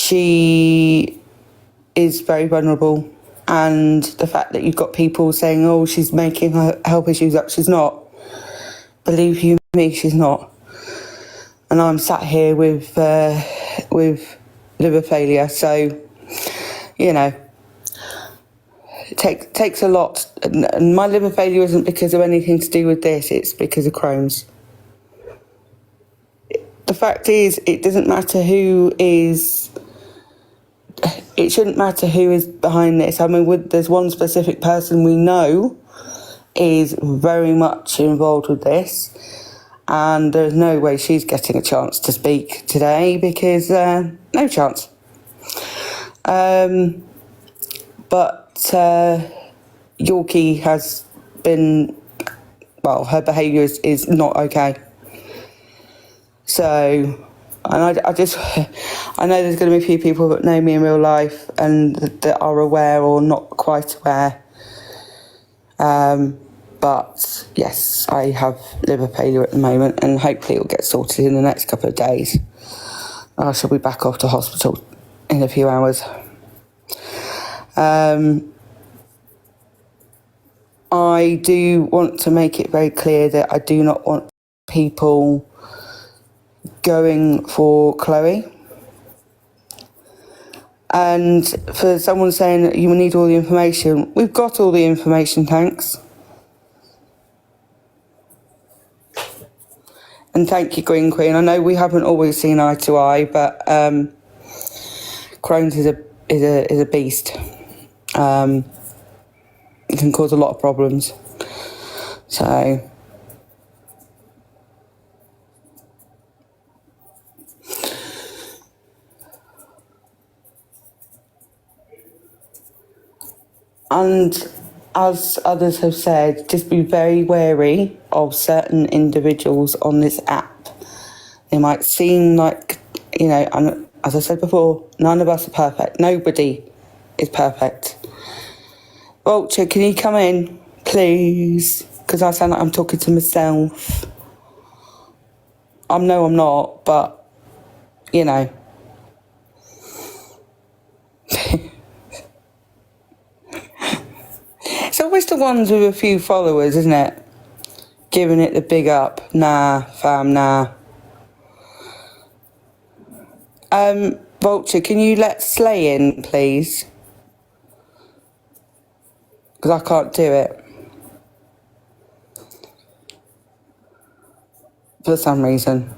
she is very vulnerable, and the fact that you've got people saying, oh, she's making her health issues up, she's not. Believe you me, she's not. And I'm sat here with liver failure, so, you know, it takes a lot. And my liver failure isn't because of anything to do with this, it's because of Crohn's. The fact is, it doesn't matter it shouldn't matter who is behind this. I mean, there's one specific person we know is very much involved with this, and there's no way she's getting a chance to speak today because no chance. But Yorkie has been, well, her behaviour is not okay. So, and I know there's going to be a few people that know me in real life and that are aware or not quite aware. But yes, I have liver failure at the moment, and hopefully it'll get sorted in the next couple of days. I shall be back off to hospital in a few hours. I do want to make it very clear that I do not want people going for Chloe. And for someone saying that you need all the information, we've got all the information, thanks. And thank you, Green Queen. I know we haven't always seen eye to eye, but Crohn's is a beast. It can cause a lot of problems. So and as others have said, just be very wary of certain individuals on this app. They might seem like, you know, and as I said before, none of us are perfect. Nobody is perfect. Vulture, can you come in, please? Because I sound like I'm talking to myself. I'm not, but, you know. It's always the ones with a few followers, isn't it? Giving it the big up. Nah, fam, nah. Vulture, can you let Slay in, please? Because I can't do it. For some reason.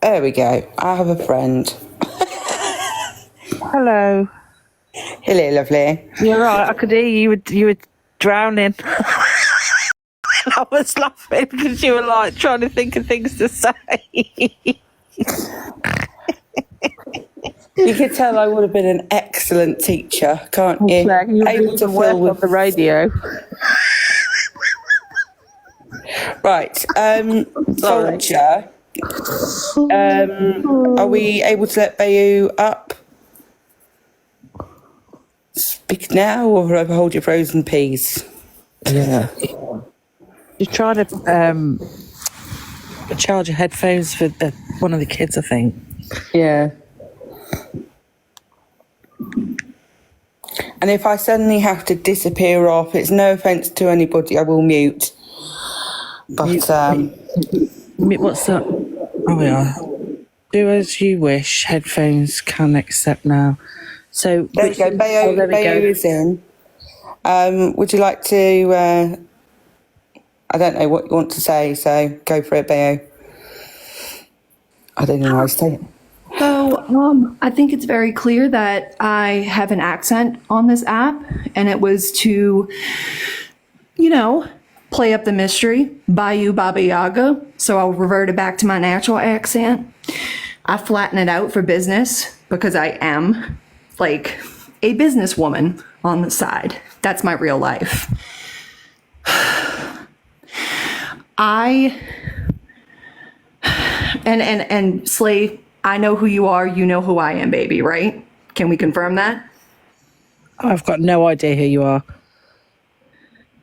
There we go. I have a friend. Hello. Hello, lovely. You're right. I could hear you were drowning. I was laughing because you were like trying to think of things to say. You could tell I would have been an excellent teacher, can't you? Like, you Able to work fill with on the radio. Right. Vulture. Are we able to let Bayou up? Speak now or hold your frozen peas? Yeah. You're trying to charge your headphones for one of the kids, I think. Yeah. And if I suddenly have to disappear off, it's no offence to anybody, I will mute. But, what's that? Oh, we are. Do as you wish. Headphones can accept now. So there you go. Bayou is in. Would you like to... I don't know what you want to say, so go for it, Bayou. I don't know how to say it. So I think it's very clear that I have an accent on this app, and it was to, you know, play up the mystery, Bayou Baba Yaga. So I'll revert it back to my natural accent. I flatten it out for business because I am like a businesswoman on the side. That's my real life. And Slay, I know who you are, you know who I am, baby, right? Can we confirm that? I've got no idea who you are.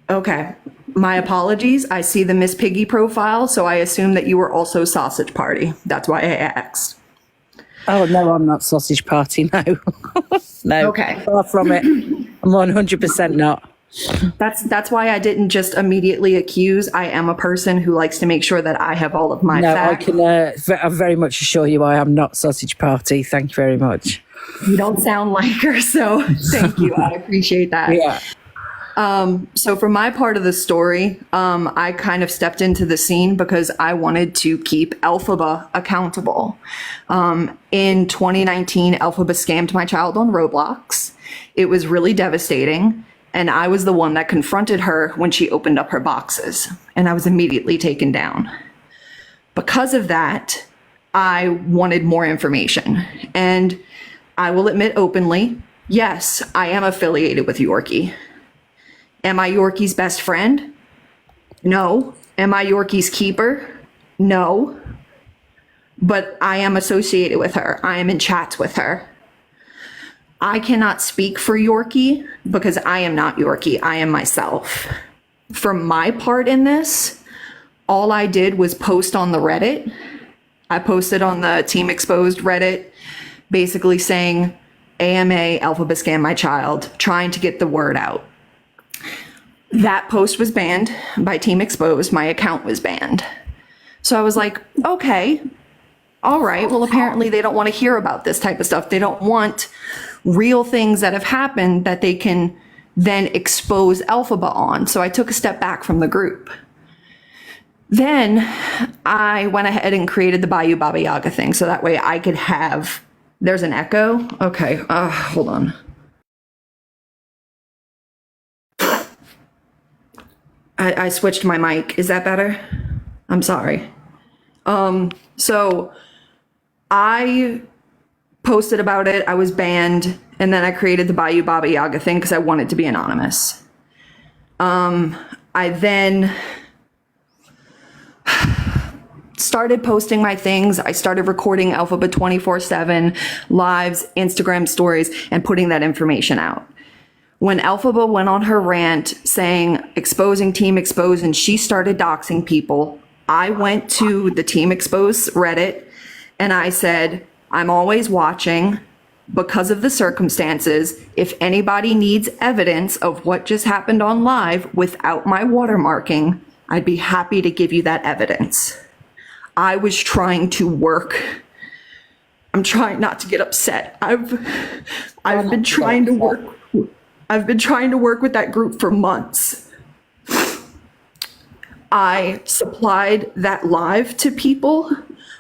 Okay. My apologies. I see the Miss Piggy profile, so I assume that you were also Sausage Party. That's why I asked. Oh, no, I'm not Sausage Party, no. No, Okay. far from it. I'm 100% not. That's why I didn't just immediately accuse. I am a person who likes to make sure that I have all of my No, facts. I very much assure you I am not Sausage Party. Thank you very much. You don't sound like her, so thank you. I appreciate that. Yeah. So for my part of the story, I kind of stepped into the scene because I wanted to keep Elphaba accountable. In 2019, Elphaba scammed my child on Roblox. It was really devastating. And I was the one that confronted her when she opened up her boxes. And I was immediately taken down. Because of that, I wanted more information. And I will admit openly, yes, I am affiliated with Yorkie. Am I Yorkie's best friend? No. Am I Yorkie's keeper? No. But I am associated with her. I am in chats with her. I cannot speak for Yorkie because I am not Yorkie. I am myself. For my part in this, all I did was post on the Reddit. I posted on the Team Exposed Reddit, basically saying, AMA, Elphaba scam my child, trying to get the word out. That post was banned by Team Exposed. My account was banned. So I was like, okay, all right. Well, apparently they don't want to hear about this type of stuff. They don't want real things that have happened that they can then expose Elphaba on. So I took a step back from the group. Then I went ahead and created the Bayou Baba Yaga thing so that way I could have, there's an echo. Okay, hold on. I switched my mic. Is that better? I'm sorry. So I posted about it. I was banned. And then I created the Bayou Baba Yaga thing because I wanted to be anonymous. I then started posting my things. I started recording Elphaba 24/7 lives, Instagram stories, and putting that information out. When Elphaba went on her rant saying exposing Team Exposed and she started doxing people, I went to the Team Exposed Reddit and I said, I'm always watching because of the circumstances. If anybody needs evidence of what just happened on live without my watermarking, I'd be happy to give you that evidence. I was trying to work. I'm trying not to get upset. I've been trying to work. I've been trying to work with that group for months. I supplied that live to people.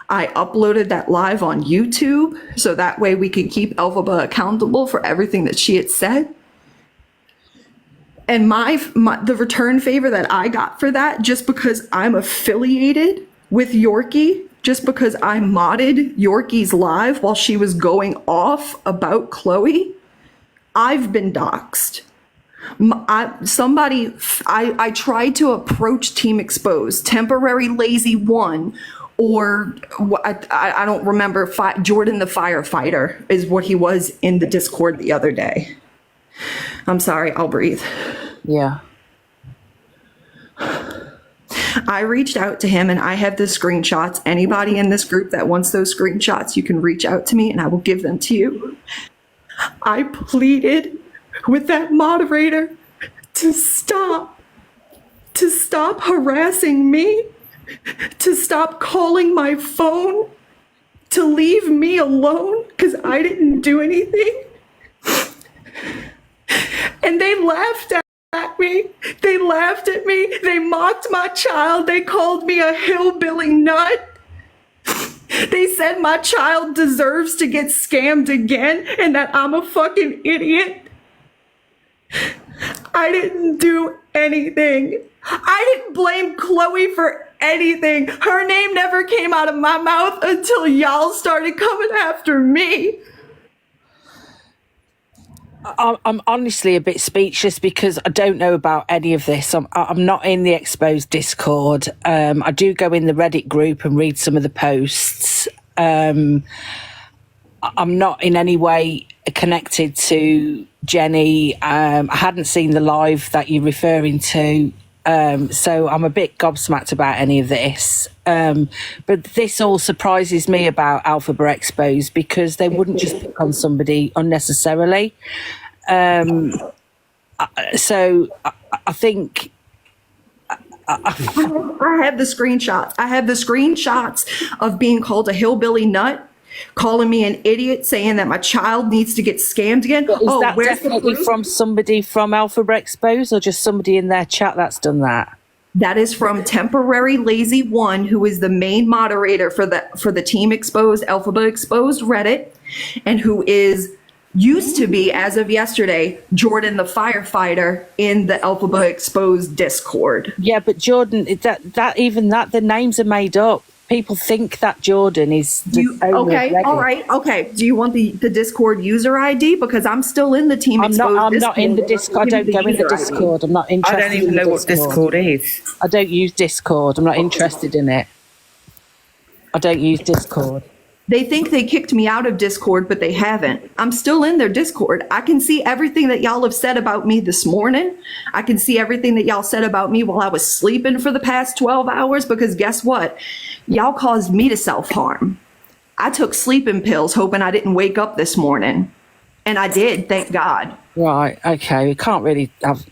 I uploaded that live on YouTube so that way we could keep Elphaba accountable for everything that she had said. And the return favor that I got for that, just because I'm affiliated with Yorkie, just because I modded Yorkie's live while she was going off about Chloe, I've been doxxed. I tried to approach Team Exposed, Temporary Lazy One, or I don't remember, Jordan the Firefighter is what he was in the Discord the other day. I'm sorry, I'll breathe. Yeah. I reached out to him and I have the screenshots. Anybody in this group that wants those screenshots, you can reach out to me and I will give them to you. I pleaded with that moderator to stop harassing me, to stop calling my phone, to leave me alone because I didn't do anything. And they laughed at me. They laughed at me. They mocked my child. They called me a hillbilly nut. They said my child deserves to get scammed again and that I'm a fucking idiot. I didn't do anything. I didn't blame Chloe for anything. Her name never came out of my mouth until y'all started coming after me. I'm honestly a bit speechless because I don't know about any of this. I'm not in the Exposed Discord. I do go in the Reddit group and read some of the posts. I'm not in any way connected to Jenny. I hadn't seen the live that you're referring to. So I'm a bit gobsmacked about any of this. But this all surprises me about Alphabet Exposed, because they wouldn't just pick on somebody unnecessarily. So I think I have the screenshots. I have the screenshots of being called a hillbilly nut, calling me an idiot, saying that my child needs to get scammed again. is that definitely from somebody from Alphabet Exposed, or just somebody in their chat that's done that? That is from Temporary Lazy One, who is the main moderator for the Team Exposed, Alphabet Exposed Reddit, and who used to be, as of yesterday, Jordan the firefighter in the Alphabet Exposed Discord. Yeah, but Jordan, the names are made up. People think that Jordan is the owner of Okay, Reddit. all right, okay. Do you want the Discord user ID? Because I'm still in the Team Exposed I'm Discord. not in the Discord. I don't go in the user ID. Discord. I'm not I interested. don't even in the know what Discord is. I don't use Discord. I'm not interested in it. I don't use Discord. They think they kicked me out of Discord, but they haven't. I'm still in their Discord. I can see everything that y'all have said about me this morning. I can see everything that y'all said about me while I was sleeping for the past 12 hours, because guess what? Y'all caused me to self-harm. I took sleeping pills hoping I didn't wake up this morning. And I did, thank God. Right. Okay. We can't really have.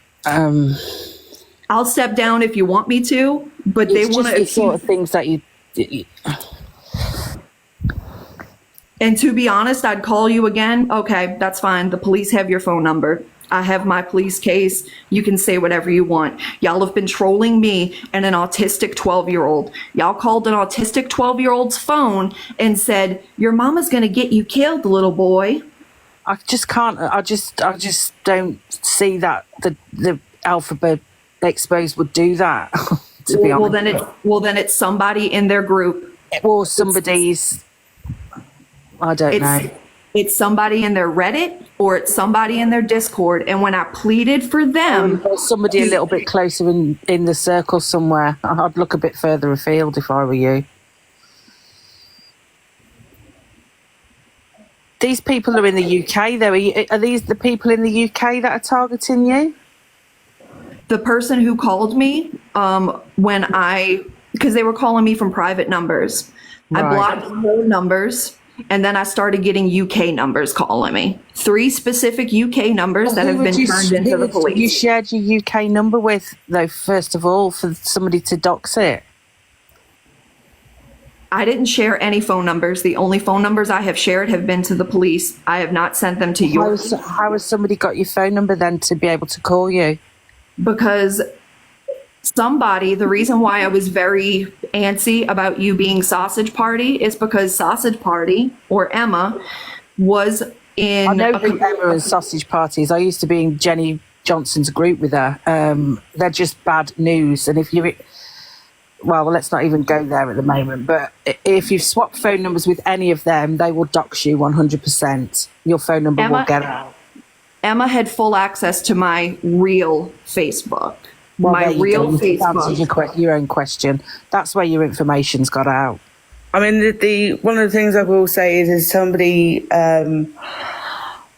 I'll step down if you want me to, but they It's want just to the sort of things that you. And to be honest, I'd call you again. Okay, that's fine. The police have your phone number. I have my police case. You can say whatever you want. Y'all have been trolling me and an autistic 12-year-old. Y'all called an autistic 12-year-old's phone and said, "Your mama's going to get you killed, little boy." I just can't. I just don't see that the Alphabet Exposed would do that. To be honest. Well, then it's somebody in their group. Or somebody's. I don't know. It's somebody in their Reddit or it's somebody in their Discord. And when I pleaded for them, Or somebody a little bit closer in the circle somewhere. I'd look a bit further afield if I were you. These people are in the UK, though. Are these the people in the UK that are targeting you? the person who called me, because they were calling me from private numbers, I Right. blocked their numbers. And then I started getting UK numbers calling me. 3 specific UK numbers that have been turned into the police. You shared your UK number with, though, first of all, for somebody to dox it. I didn't share any phone numbers. The only phone numbers I have shared have been to the police. I have not sent them to yours. How has somebody got your phone number then to be able to call you? Because the reason why I was very antsy about you being Sausage Party is because Sausage Party, or Emma, was in... I know who Emma and Sausage Parties. I used to be in Jenny Johnson's group with her. They're just bad news. And if you... Well, let's not even go there at the moment. But if you've swapped phone numbers with any of them, they will dox you 100%. Your phone number will get out. Emma had full access to my real Facebook. Well, My there you real go. You've answered Facebook. your own question. That's where your information's got out. I mean, the one of the things I will say is somebody, as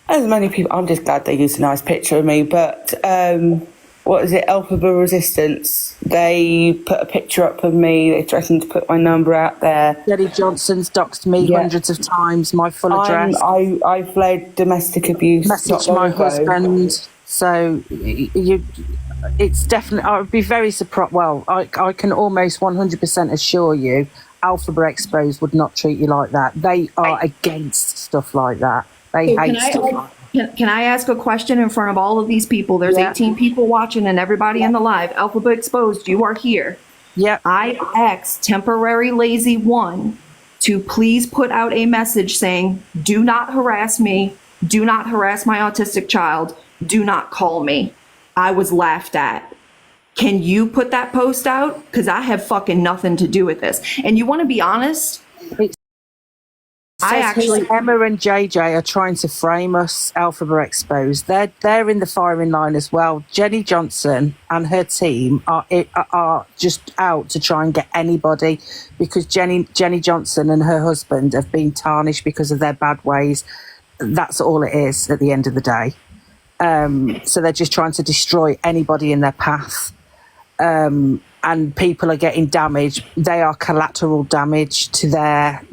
many people, I'm just glad they used a nice picture of me, but what is it, Alphabet Resistance? They put a picture up of me, they threatened to put my number out there. Jenny Johnson's doxed me hundreds of times, my full address. I fled domestic abuse. Messaged not my long ago. husband. So it's definitely, I would be very surprised. Well, I can almost 100% assure you, Alphabet Exposed would not treat you like that. They are against stuff like that. They hate stuff like that. Can I ask a question in front of all of these people? There's Yeah. 18 people watching and everybody in the live. Alphabet Exposed, you are here. Yep. I asked Temporary Lazy One to please put out a message saying, do not harass me. Do not harass my autistic child. Do not call me. I was laughed at. Can you put that post out? Because I have fucking nothing to do with this. And you want to be honest? Emma and JJ are trying to frame us, Alphabet Exposed. They're in the firing line as well. Jenny Johnson and her team are just out to try and get anybody, because Jenny Johnson and her husband have been tarnished because of their bad ways. that's all it is at the end of the day. So they're just trying to destroy anybody in their path. And people are getting damaged. They are collateral damage to their...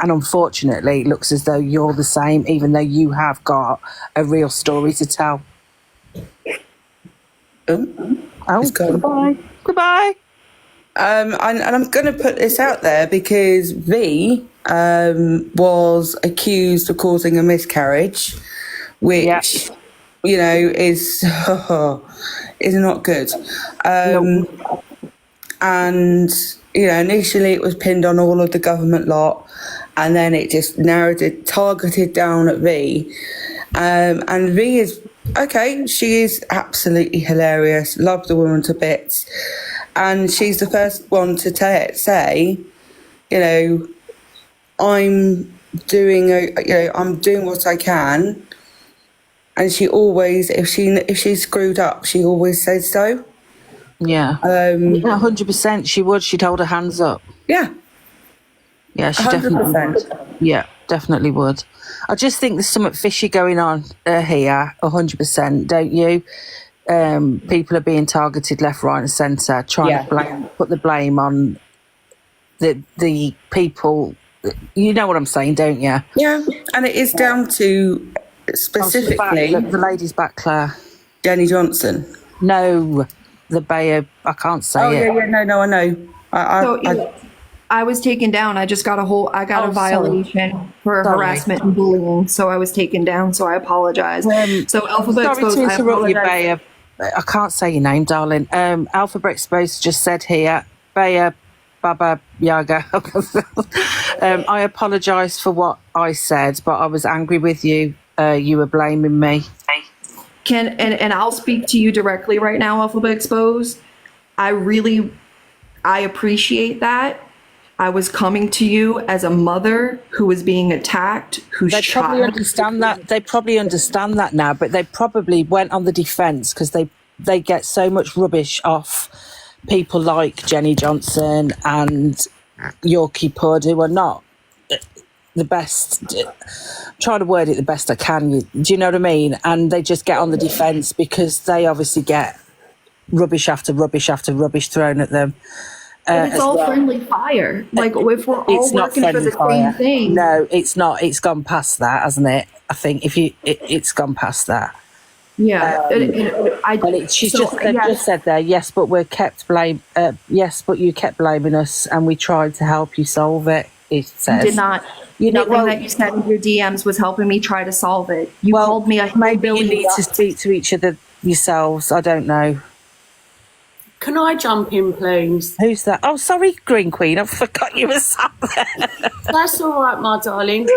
And unfortunately, it looks as though you're the same, even though you have got a real story to tell. It's gone. Goodbye. Goodbye. And I'm going to put this out there because V was accused of causing a miscarriage, which, Yep. you know, is not good. And, you know, initially it was pinned on all of the government lot, and then it just targeted down at V. And V is, okay, she is absolutely hilarious, love the woman to bits. And she's the first one to say, you know, I'm doing what I can. And she always, if she's screwed up, she always says so. Yeah. 100% she would. She'd hold her hands up. Yeah. Yeah, she definitely 100%. would. Yeah, definitely would. I just think there's something fishy going on here, 100%, don't you? People are being targeted left, right and centre, trying to put the blame on the people. You know what I'm saying, don't you? Yeah, and it is down to specifically the lady's back, Claire. Jenny Johnson. No, the Bayer, I can't say it. Yeah, no, I know. I was taken down. I just got a violation for harassment and bullying. So I was taken down. So I apologize. So Alphabet Sorry Exposed, to I interrupt you, apologize. Bayer. I can't say your name, darling. Alphabet Exposed just said here, Bayer Baba Yaga. I apologise for what I said, but I was angry with you. You were blaming me. And I'll speak to you directly right now, Alphabet Exposed. I appreciate that. I was coming to you as a mother who was being attacked, whose They child... probably understand that. They probably understand that now, but they probably went on the defence because they get so much rubbish off people like Jenny Johnson and Yorkie Pud, who are not the best. I'm trying to word it the best I can. Do you know what I mean? And they just get on the defence because they obviously get rubbish after rubbish after rubbish thrown at them. But it's all friendly fire. Like, if we're all It's not working for friendly the fire. same thing. No, it's not. It's gone past that, hasn't it? I think it's gone past that. Yeah. She's just said there, yes, but yes, but you kept blaming us and we tried to help you solve it. It says. Did not. Nothing that you said in your DMs was helping me try to solve it. You called me a maybe you hillbilly. need to speak to each other yourselves. I don't know. Can I jump in, please? Who's that? Oh, sorry, Green Queen. I forgot you were sat there. That's all right, my darling.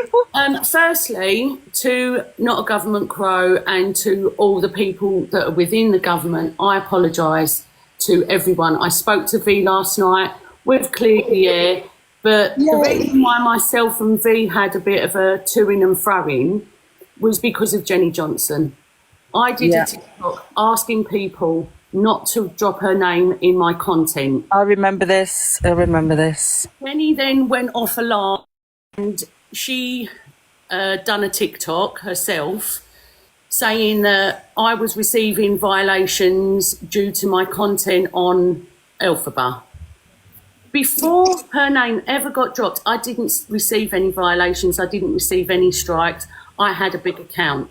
Firstly, to Not a Government Crow and to all the people that are within the government, I apologise to everyone. I spoke to V last night. We've cleared the air. But the reason why myself and V had a bit of a to-in and fro-in was because of Jenny Johnson. I did a TikTok asking people not to drop her name in my content. I remember this. Jenny then went off alarm and she done a TikTok herself saying that I was receiving violations due to my content on Elphaba. Before her name ever got dropped, I didn't receive any violations. I didn't receive any strikes. I had a big account.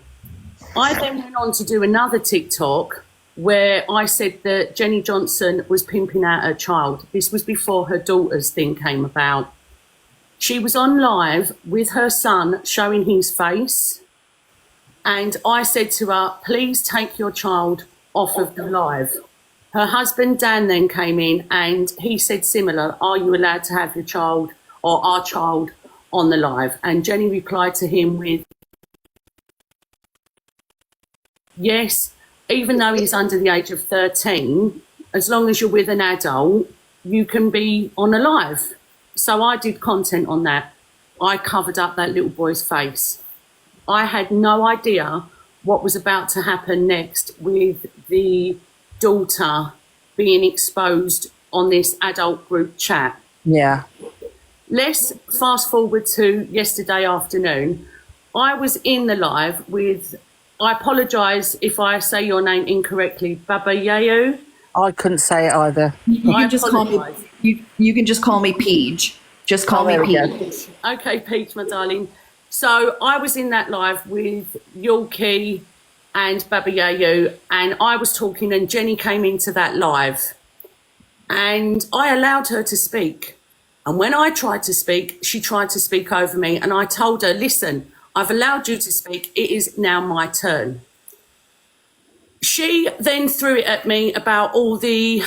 I then went on to do another TikTok where I said that Jenny Johnson was pimping out her child. This was before her daughter's thing came about. She was on live with her son showing his face. And I said to her, please take your child off of the live. Her husband, Dan, then came in and he said similar, are you allowed to have your child or our child on the live? And Jenny replied to him with, yes, even though he's under the age of 13, as long as you're with an adult, you can be on a live. So I did content on that. I covered up that little boy's face. I had no idea what was about to happen next with the daughter being exposed on this adult group chat. Yeah. Let's fast forward to yesterday afternoon. I was in the live with, I apologise if I say your name incorrectly, Baba Yayo. I couldn't say it either. You I can just call apologise. me. You can just call me Peach. Just call me there we go. Peach. Okay, Peach, my darling. So I was in that live with Yorkie and Baba Yayo, and I was talking, and Jenny came into that live, and I allowed her to speak. And when I tried to speak, she tried to speak over me, and I told her, listen, I've allowed you to speak. It is now my turn. She then threw it at me about all the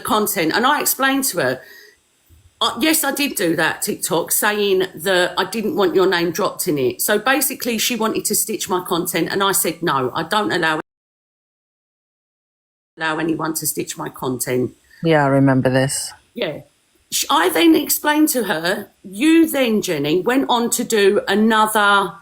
content, and I explained to her, yes, I did do that TikTok saying that I didn't want your name dropped in it. So basically she wanted to stitch my content, and I said, no, I don't allow anyone to stitch my content. Yeah, I remember this. Yeah. I then explained to her, you then, Jenny, went on to do another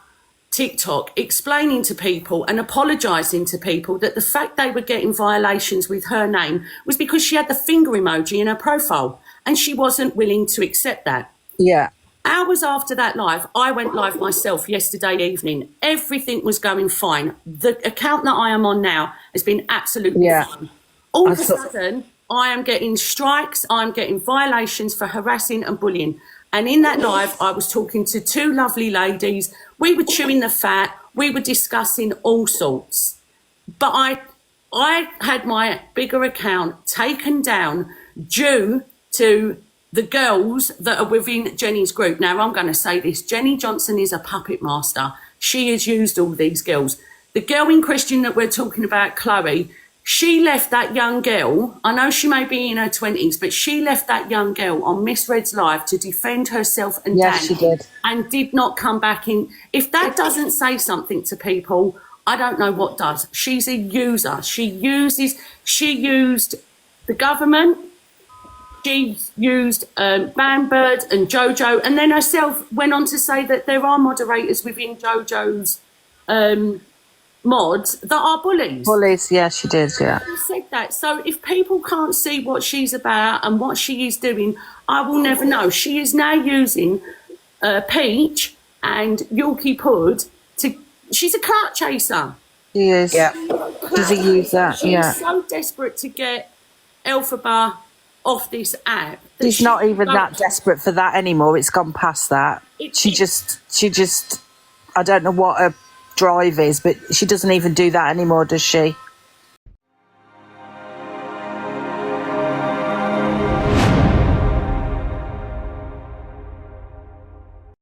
TikTok explaining to people and apologising to people that the fact they were getting violations with her name was because she had the finger emoji in her profile, and she wasn't willing to accept that. Yeah. Hours after that live, I went live myself yesterday evening. Everything was going fine. The account that I am on now has been absolutely fine. All of a sudden, I am getting strikes, I'm getting violations for harassing and bullying. And in that live, I was talking to two lovely ladies. We were chewing the fat. We were discussing all sorts. But I had my bigger account taken down due to the girls that are within Jenny's group. Now, I'm going to say this. Jenny Johnson is a puppet master. She has used all these girls. The girl in question that we're talking about, Chloe, she left that young girl, I know she may be in her 20s, but she left that young girl on Miss Red's live to defend herself and Yes, Danny, she did. and did not come back in. If that doesn't say something to people, I don't know what does. She's a user. She used the government, she used Bambird and Jojo, and then herself went on to say that there are moderators within Jojo's mods that are bullies. Bullies, yeah, she did, yeah. I said that. So if people can't see what she's about and what she is doing, I will never know. She is now using Peach and Yorkie Pud to. She's a clout chaser. She is. Yeah. Does he use that? She's Yeah. so desperate to get Elphaba off this app. that She's she not even won't- that desperate for that anymore. It's gone past that. She just, I don't know what her drive is, but she doesn't even do that anymore, does she?